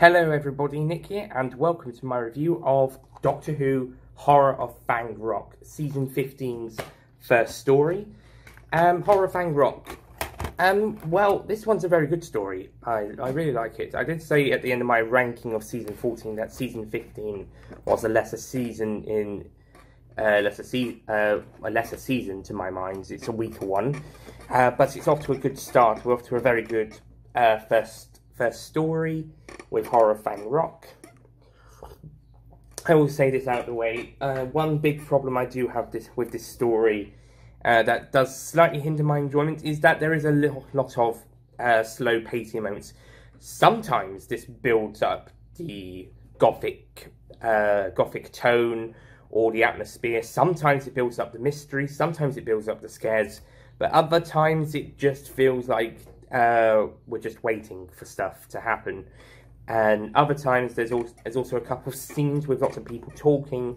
Hello everybody, Nick here, and welcome to my review of Doctor Who Horror of Fang Rock, Season 15's first story. Horror of Fang Rock. Well, this one's a very good story. I really like it. I did say at the end of my ranking of Season 14 that Season 15 was a lesser season a lesser season to my mind. It's a weaker one, but it's off to a good start. We're off to a very good first story with Horror of Fang Rock. I will say this out of the way. One big problem I do have with this story that does slightly hinder my enjoyment is that there is a lot of slow pacing moments. Sometimes this builds up the gothic tone or the atmosphere. Sometimes it builds up the mystery. Sometimes it builds up the scares. But other times it just feels like we're just waiting for stuff to happen. And other times there's also a couple of scenes with lots of people talking.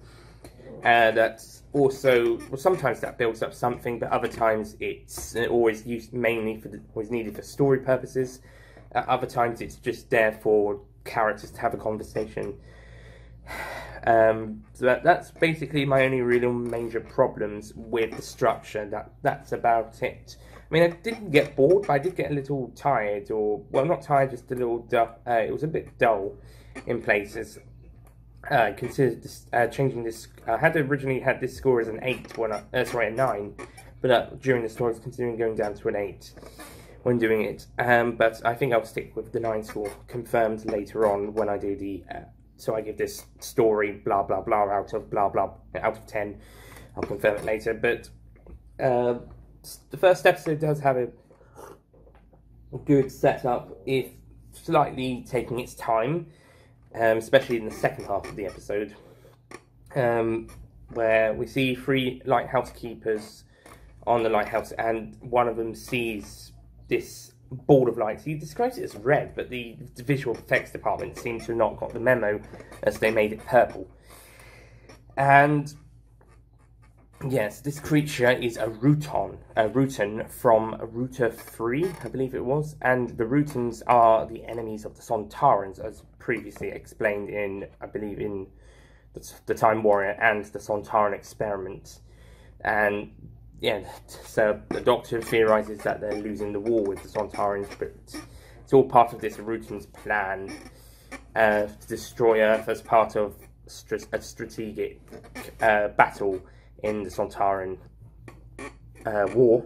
That's also, well, sometimes that builds up something, but other times it's always used mainly was needed for story purposes. Other times it's just there for characters to have a conversation. So that's basically my only real major problems with the structure. That's about it. I mean, I didn't get bored, but I did get a little tired, or, well, not tired, just a little dull. It was a bit dull in places. I considered this, changing this. I had originally had this score as an 8 when a 9, but during the story I was considering going down to an 8 when doing it. But I think I'll stick with the 9 score, confirmed later on when I do the. So I give this story blah blah blah out of 10. I'll confirm it later, but. The first episode does have a good setup, if slightly taking its time, especially in the second half of the episode, where we see 3 lighthouse keepers on the lighthouse, and one of them sees this ball of light. He describes it as red, but the visual effects department seems to have not got the memo, as they made it purple. And yes, this creature is a Rutan from Ruta 3, I believe it was, and the Rutans are the enemies of the Sontarans, as previously explained in, I believe, in the Time Warrior and the Sontaran Experiment. And yeah, so the Doctor theorizes that they're losing the war with the Sontarans, but it's all part of this Rutan's plan to destroy Earth as part of a strategic battle in the Sontaran war.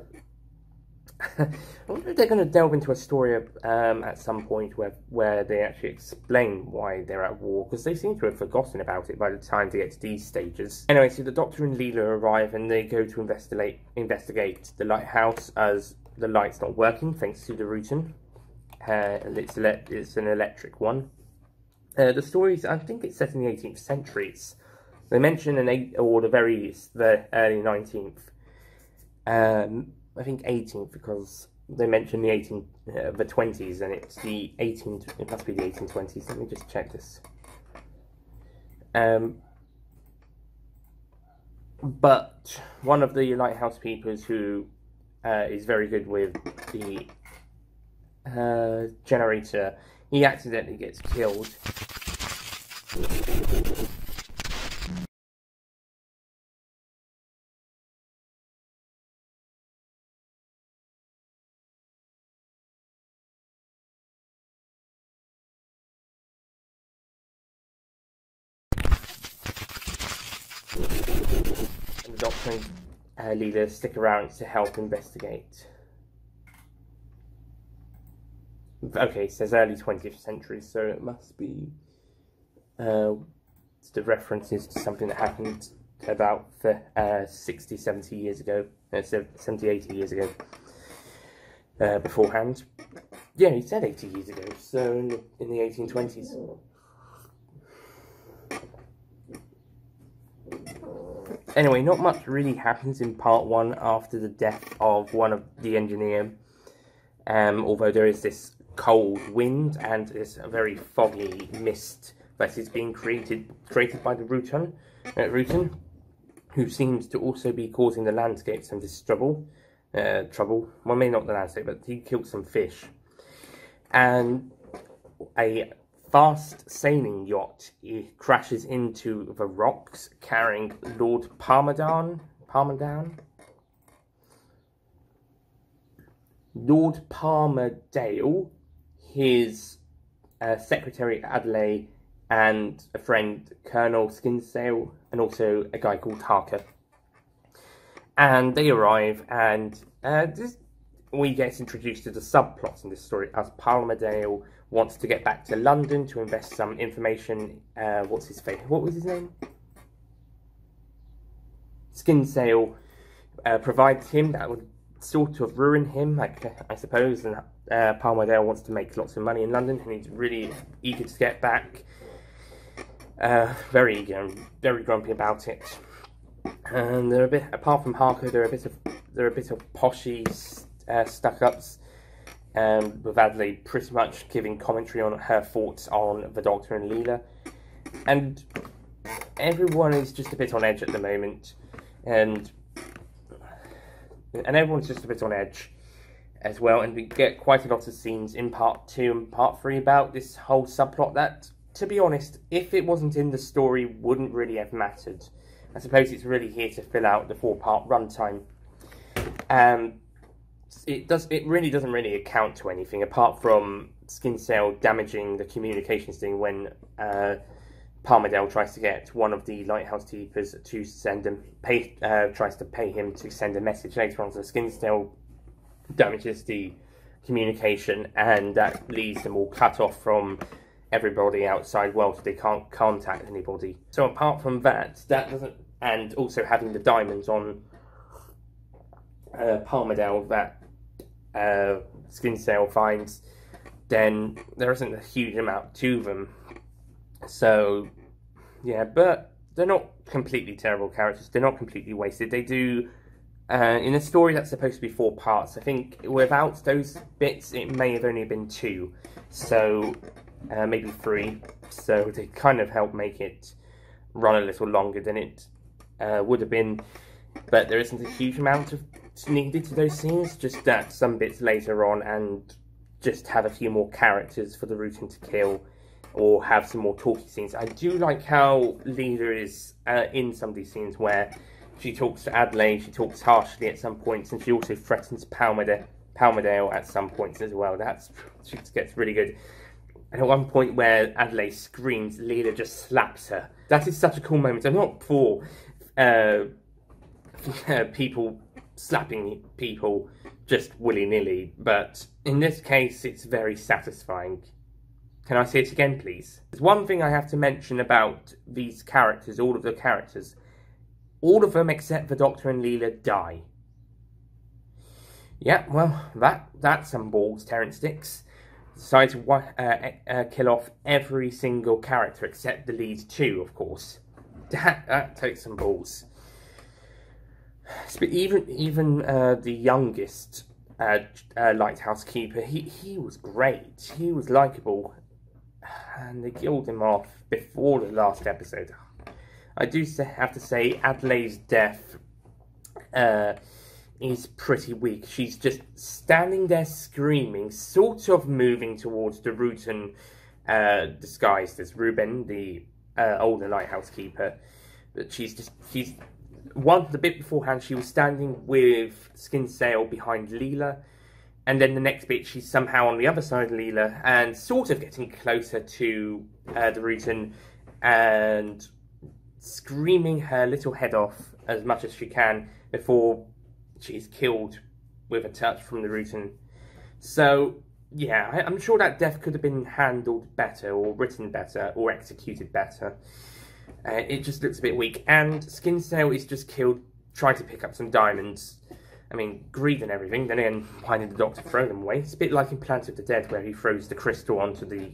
I wonder if they're going to delve into a story at some point where they actually explain why they're at war, because they seem to have forgotten about it by the time they get to these stages. Anyway, so the Doctor and Leela arrive and they go to investigate the lighthouse, as the light's not working thanks to the Rutan. It's an electric one. The story's, I think it's set in the 18th century. They mention the early 19th. I think 18th, because they mention the 20s, and it's the 18th. It must be the 1820s. Let me just check this. But one of the lighthouse keepers who is very good with the generator, he accidentally gets killed. And the Doctor and Leela stick around to help investigate. Okay, it says early 20th century, so it must be the references to something that happened about 60, 70 years ago, 70, 80 years ago, beforehand. Yeah, he said 80 years ago, so in the 1820s. Anyway, not much really happens in part 1 after the death of one of the engineer, although there is this cold wind and this very foggy mist that is being created by the Rutan, who seems to also be causing the landscape some trouble. Well, maybe not the landscape, but he killed some fish. And a fast sailing yacht crashes into the rocks carrying Lord Parmadan. Lord Parmadale, his secretary Adlai, and a friend, Colonel Skinsale, and also a guy called Harker. And they arrive, and we get introduced to the subplots in this story, as Parmadale wants to get back to London to invest some information. What was his name? Skinsale provides him that would sort of ruin him, I suppose, and Parmadale wants to make lots of money in London, and he's really eager to get back. Very eager and very grumpy about it. And they're a bit, apart from Harker, they're a bit of poshy stuck-ups, with Adlai pretty much giving commentary on her thoughts on the Doctor and Leela, and everyone is just a bit on edge at the moment, and everyone's just a bit on edge as well, and we get quite a lot of scenes in part 2 and part 3 about this whole subplot that, to be honest, if it wasn't in the story, wouldn't really have mattered. I suppose it's really here to fill out the 4-part runtime. It really doesn't really account to anything apart from Skinsale damaging the communications thing when Parmadale tries to get one of the lighthouse keepers to tries to pay him to send a message later on. So Skinsale damages the communication, and that leaves them all cut off from everybody outside world, so they can't contact anybody. So apart from that doesn't, and also having the diamonds on Parmadale that Skinsale finds, then there isn't a huge amount to them. So yeah, but they're not completely terrible characters. They're not completely wasted. They do in a story that's supposed to be 4 parts. I think without those bits, it may have only been 2. So maybe 3. So they kind of help make it run a little longer than it would have been. But there isn't a huge amount of needed to those scenes. Just that some bits later on, and just have a few more characters for the Rutan to kill, or have some more talky scenes. I do like how Leela is in some of these scenes where she talks to Adlai, she talks harshly at some points, and she also threatens Parmadale at some points as well. She gets really good. And at one point where Adlai screams, Leela just slaps her. That is such a cool moment. I'm not for people slapping people just willy-nilly, but in this case it's very satisfying. Can I say it again, please? There's one thing I have to mention about these characters, all of the characters. All of them except the Doctor and Leela die. Yeah, well, that's some balls, Terrance Dicks. Decided to kill off every single character except the lead 2, of course. That takes some balls. But even the youngest lighthouse keeper, he was great. He was likeable, and they killed him off before the last episode. I do have to say, Adlai's death is pretty weak. She's just standing there screaming, sort of moving towards the Rutan disguised as Ruben, the older lighthouse keeper. But the bit beforehand, she was standing with Skinsale behind Leela, and then the next bit, she's somehow on the other side of Leela, and sort of getting closer to the Rutan, and screaming her little head off as much as she can before she's killed with a touch from the Rutan. So, yeah, I'm sure that death could have been handled better, or written better, or executed better. It just looks a bit weak. And Skinsale is just killed trying to pick up some diamonds. I mean, greed and everything. Then again, why did the Doctor throw them away? It's a bit like in Planet of the Dead, where he throws the crystal onto the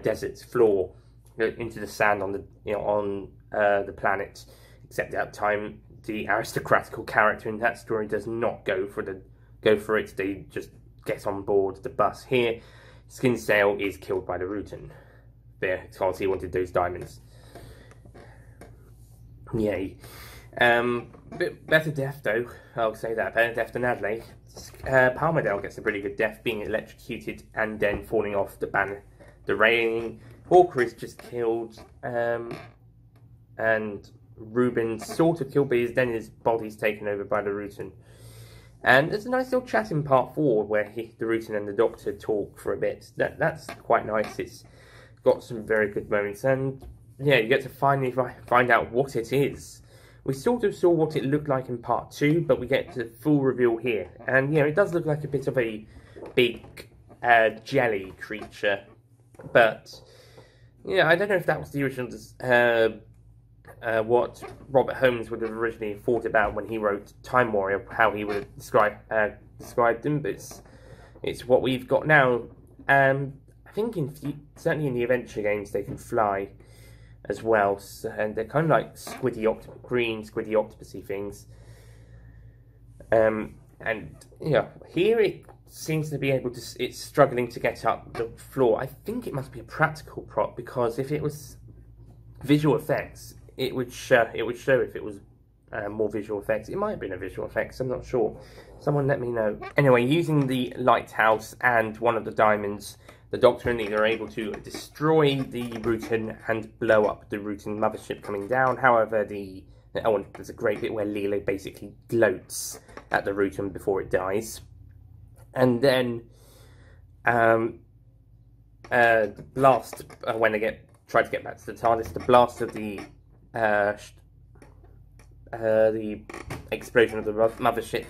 desert's floor, into the sand on the planet. Except that time, the aristocratical character in that story does not go for it. They just get on board the bus. Here, Skinsale is killed by the Rutan because he wanted those diamonds. Yay. Bit better death though, I'll say that. Better death than Adlai. Parmadale gets a pretty good death, being electrocuted and then falling off the the raining. Hawker is just killed, and Ruben's sort of killed, but then his body's taken over by the Rutan. And there's a nice little chat in part 4 where the Rutan and the Doctor talk for a bit. That's quite nice. It's got some very good moments, and yeah, you get to finally find out what it is. We sort of saw what it looked like in part 2, but we get the full reveal here. And it does look like a bit of a big jelly creature, but yeah, I don't know if that was the original what Robert Holmes would have originally thought about when he wrote Time Warrior, how he would have described them, but it's what we've got now. I think certainly in the adventure games they can fly as well, and they're kind of like green squiddy octopusy things. And here it seems to be able to. It's struggling to get up the floor. I think it must be a practical prop, because if it was visual effects, it would show if it was more visual effects. It might have been a visual effects, I'm not sure. Someone let me know. Anyway, using the lighthouse and one of the diamonds, the Doctor and Leela are able to destroy the Rutan and blow up the Rutan mothership coming down. However, there's a great bit where Leela basically gloats at the Rutan before it dies. And then the blast, when they try to get back to the TARDIS, the blast of the explosion of the mothership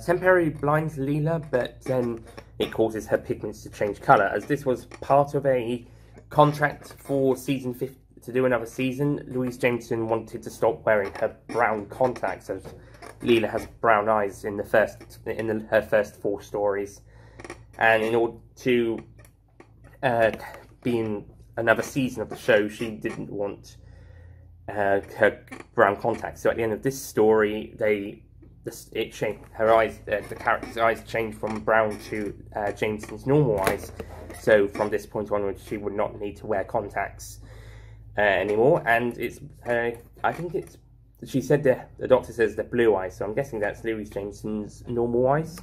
temporarily blinds Leela, but then it causes her pigments to change colour. As this was part of a contract for season 5 to do another season, Louise Jameson wanted to stop wearing her brown contacts, as Leela has brown eyes in her first 4 stories, and in order to be in another season of the show, she didn't want her brown contacts. So at the end of this story, it changed her eyes. The character's eyes changed from brown to Jameson's normal eyes. So from this point onwards, she would not need to wear contacts anymore. And I think it's. She said the Doctor says they're blue eyes, so I'm guessing that's Louise Jameson's normal eyes.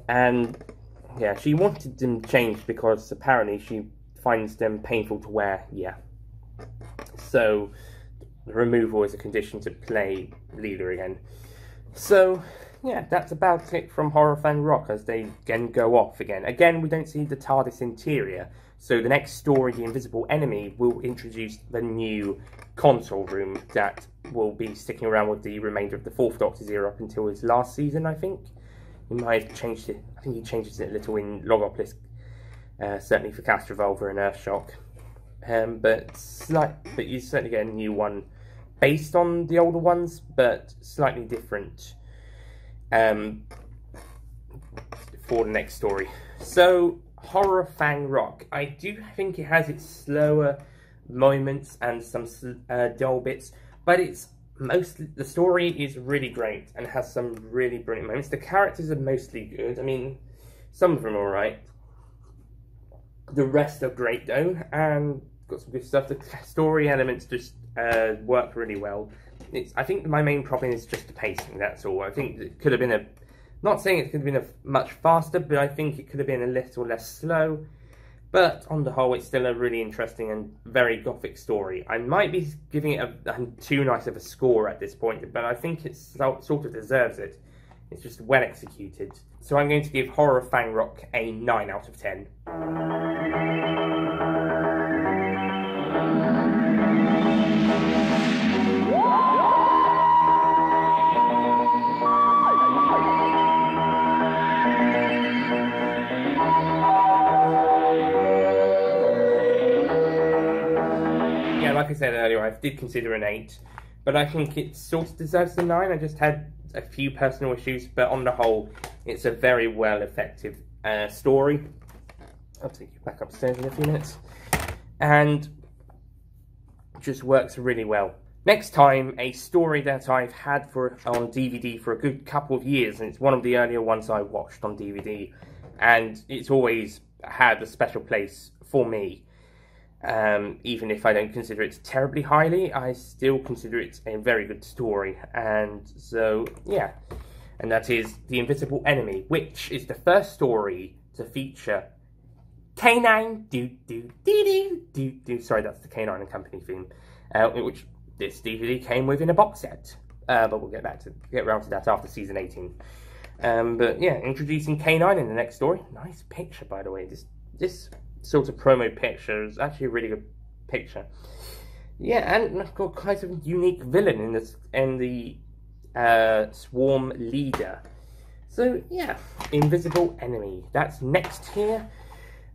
And yeah, she wanted them changed because apparently she finds them painful to wear. Yeah. So the removal is a condition to play Leela again. So yeah, that's about it from Horror Fang Rock as they again go off again. Again, we don't see the TARDIS interior. So the next story, The Invisible Enemy, will introduce the new console room that will be sticking around with the remainder of the 4th Doctor's era up until his last season, I think. He might have changed it. I think he changes it a little in Logopolis, certainly for Cast Revolver and Earthshock. But you certainly get a new one based on the older ones, but slightly different for the next story. So, Horror Fang Rock. I do think it has its slower moments and some dull bits, but the story is really great and has some really brilliant moments. The characters are mostly good. I mean, some of them are alright. The rest are great though, and got some good stuff. The story elements just work really well. I think my main problem is just the pacing, that's all. I think it could have been not saying it could have been much faster, but I think it could have been a little less slow. But on the whole, it's still a really interesting and very gothic story. I might be giving it too nice of a score at this point, but I think it sort of deserves it. It's just well executed. So I'm going to give Horror Fang Rock a 9 out of 10. Like I said earlier, I did consider an 8, but I think it sort of deserves the 9. I just had a few personal issues, but on the whole, it's a very well effective story. I'll take you back upstairs in a few minutes. And just works really well. Next time, a story that I've had on DVD for a good couple of years, and it's one of the earlier ones I watched on DVD, and it's always had a special place for me. Even if I don't consider it terribly highly, I still consider it a very good story. And so, yeah. And that is The Invisible Enemy, which is the first story to feature K9, sorry, that's the K9 and Company theme, which this DVD came with in a box set. But we'll get around to that after season 18. But yeah, introducing K9 in the next story. Nice picture, by the way. This sort of promo picture is actually a really good picture. Yeah, and I've got quite a unique villain in the Swarm Leader. So yeah, Invisible Enemy. That's next here.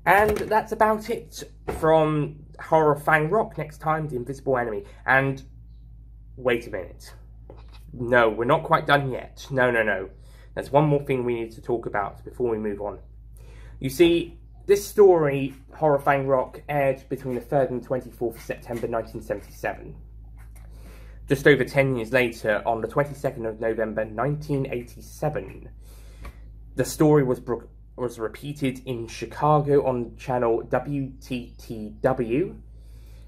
And that's about it from Horror Fang Rock. Next time, The Invisible Enemy. And wait a minute. No, we're not quite done yet. No. There's one more thing we need to talk about before we move on. You see, this story, Horror Fang Rock, aired between the 3rd and 24th of September 1977. Just over 10 years later, on the 22nd of November 1987, the story was repeated in Chicago on channel WTTW,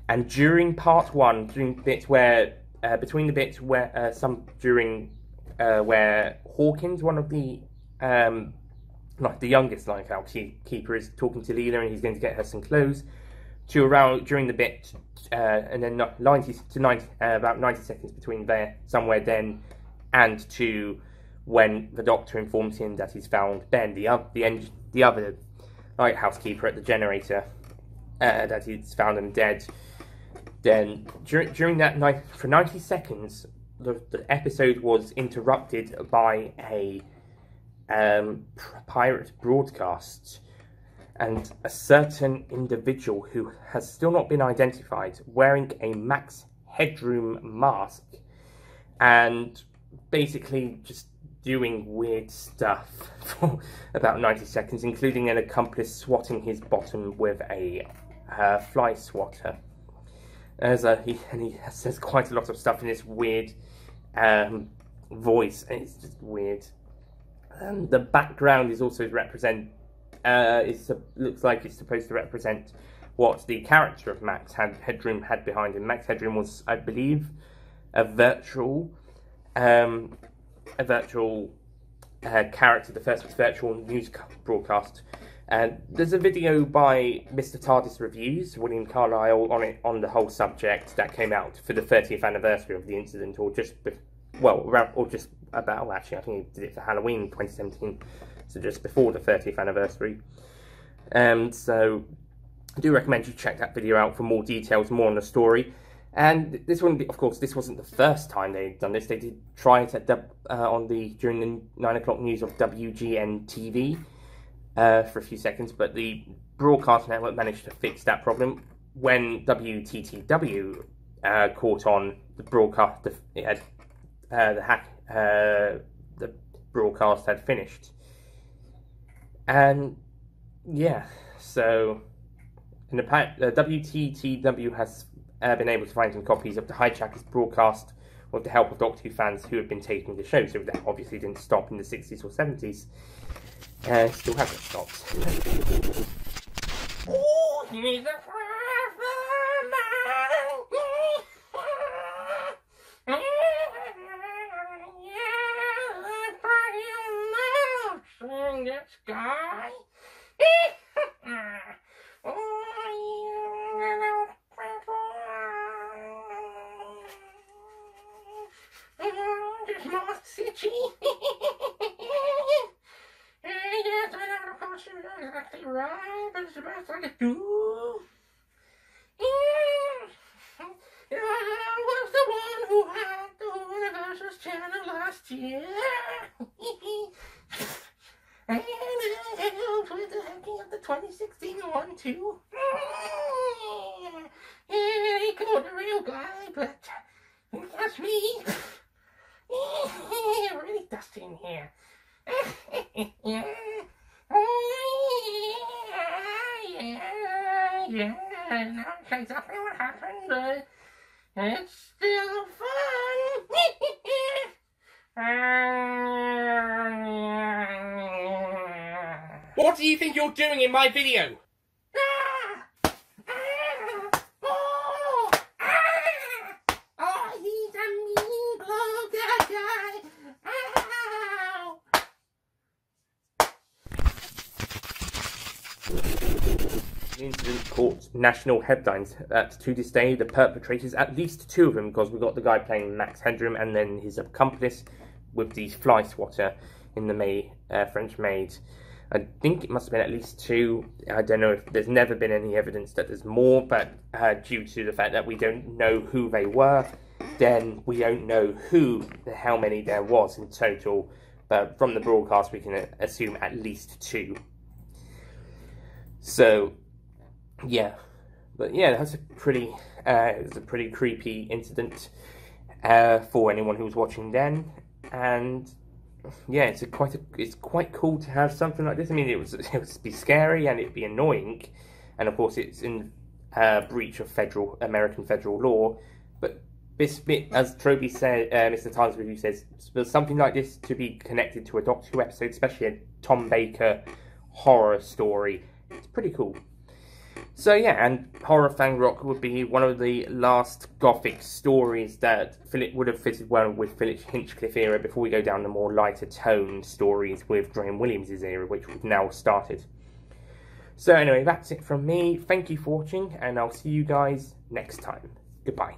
and during part 1, during the bit where where Hawkins, one of the not the youngest Lighthouse keeper, is talking to Leela and he's going to get her some clothes, to around during the bit and then about 90 seconds between there somewhere then and to when the Doctor informs him that he's found Ben, the other lighthouse keeper at the generator, that he's found him dead. Then during that night, for 90 seconds, the episode was interrupted by a pirate broadcast, and a certain individual who has still not been identified, wearing a Max Headroom mask, and basically just doing weird stuff for about 90 seconds, including an accomplice swatting his bottom with a fly swatter. He says quite a lot of stuff in this weird voice, and it's just weird. The background is also looks like it's supposed to represent what the character of Max Headroom had behind him. Max Headroom was, I believe, a virtual character, the first virtual news broadcast. And there's a video by Mr. TARDIS Reviews, William Carlisle, on the whole subject that came out for the 30th anniversary of the incident, or just about, actually, I think he did it for Halloween 2017, so just before the 30th anniversary. So I do recommend you check that video out for more details, more on the story. And this wouldn't be, of course, this wasn't the first time they'd done this. They did try it at during the 9 o'clock news of WGN TV for a few seconds, but the broadcast network managed to fix that problem when WTTW caught on the broadcast. The broadcast had finished, and yeah, so in the WTTW has been able to find some copies of the Hijackers broadcast with the help of Doctor Who fans who have been taping the show. So that obviously didn't stop in the 60s or 70s. Still hasn't stopped. City. Yes, I know the potion is exactly right, but it's the best I can do. I was the one who had the Universal's channel last year. And it helped with the hacking of the 2016 one too. Yeah, he called a real guy, but that's me. Really dusty in here. Yeah. Not exactly what happened, but it's still fun. What do you think you're doing in my video? He's a mean bloke, that guy. Ow! The incident caught national headlines. To this day, the perpetrators, at least two of them, because we got the guy playing Max Headroom and then his accomplice with the fly swatter in the French Maid. I think it must have been at least two. I don't know if there's never been any evidence that there's more, but due to the fact that we don't know who they were, then we don't know how many there was in total. But from the broadcast, we can assume at least two. So, yeah. But yeah, that's a pretty, it was a pretty creepy incident for anyone who was watching then. And yeah, it's quite cool to have something like this. I mean, it would be scary and it'd be annoying, and of course it's in breach of American federal law. But this bit, as Troby said, Mr. Times Review says, for something like this to be connected to a Doctor Who episode, especially a Tom Baker horror story, it's pretty cool. So yeah, and Horror Fang Rock would be one of the last Gothic stories that would have fitted well with Philip Hinchcliffe era before we go down the more lighter toned stories with Graham Williams' era, which we've now started. So anyway, that's it from me. Thank you for watching, and I'll see you guys next time. Goodbye.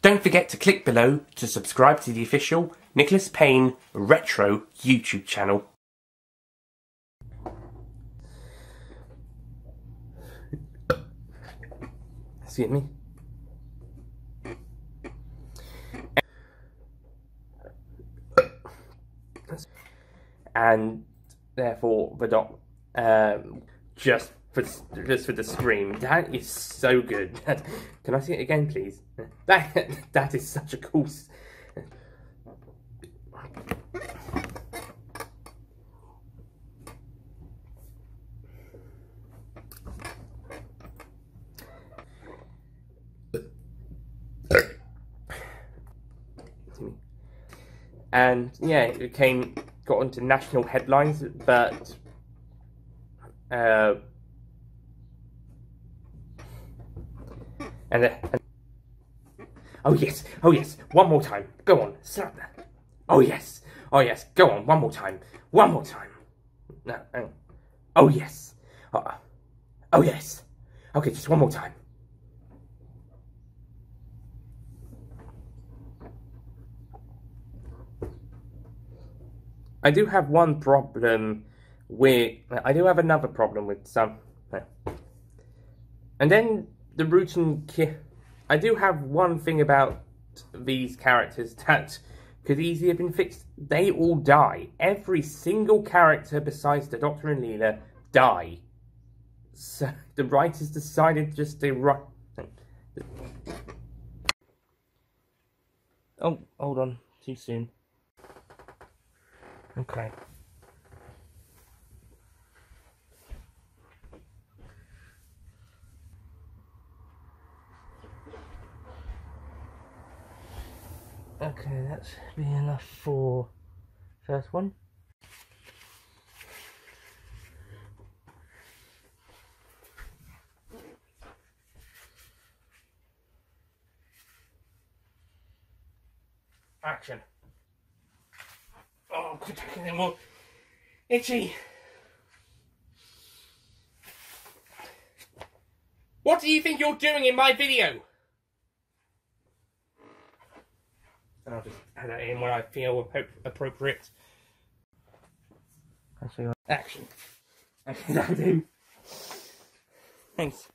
Don't forget to click below to subscribe to the official Nicholas Payne Retro YouTube channel. Excuse me. And therefore the doc just for the scream. That is so good. Can I see it again, please? That is such a cool. And yeah, it got onto national headlines, but oh yes, one more time, go on, slap that. Oh yes, go on, one more time, no, oh yes, oh yes, okay, just one more time. I do have one problem with, I do have another problem with some, and then the routine, I do have one thing about these characters that could easily have been fixed. They all die. Every single character besides the Doctor and Leela die. So the writers decided just to write. Oh, hold on, too soon. Okay. Okay, that should be enough for first one. Action. Oh, quit taking them more itchy. What do you think you're doing in my video? And I'll just add that in where I feel appropriate. Actually, action. Okay, that'll do. Thanks.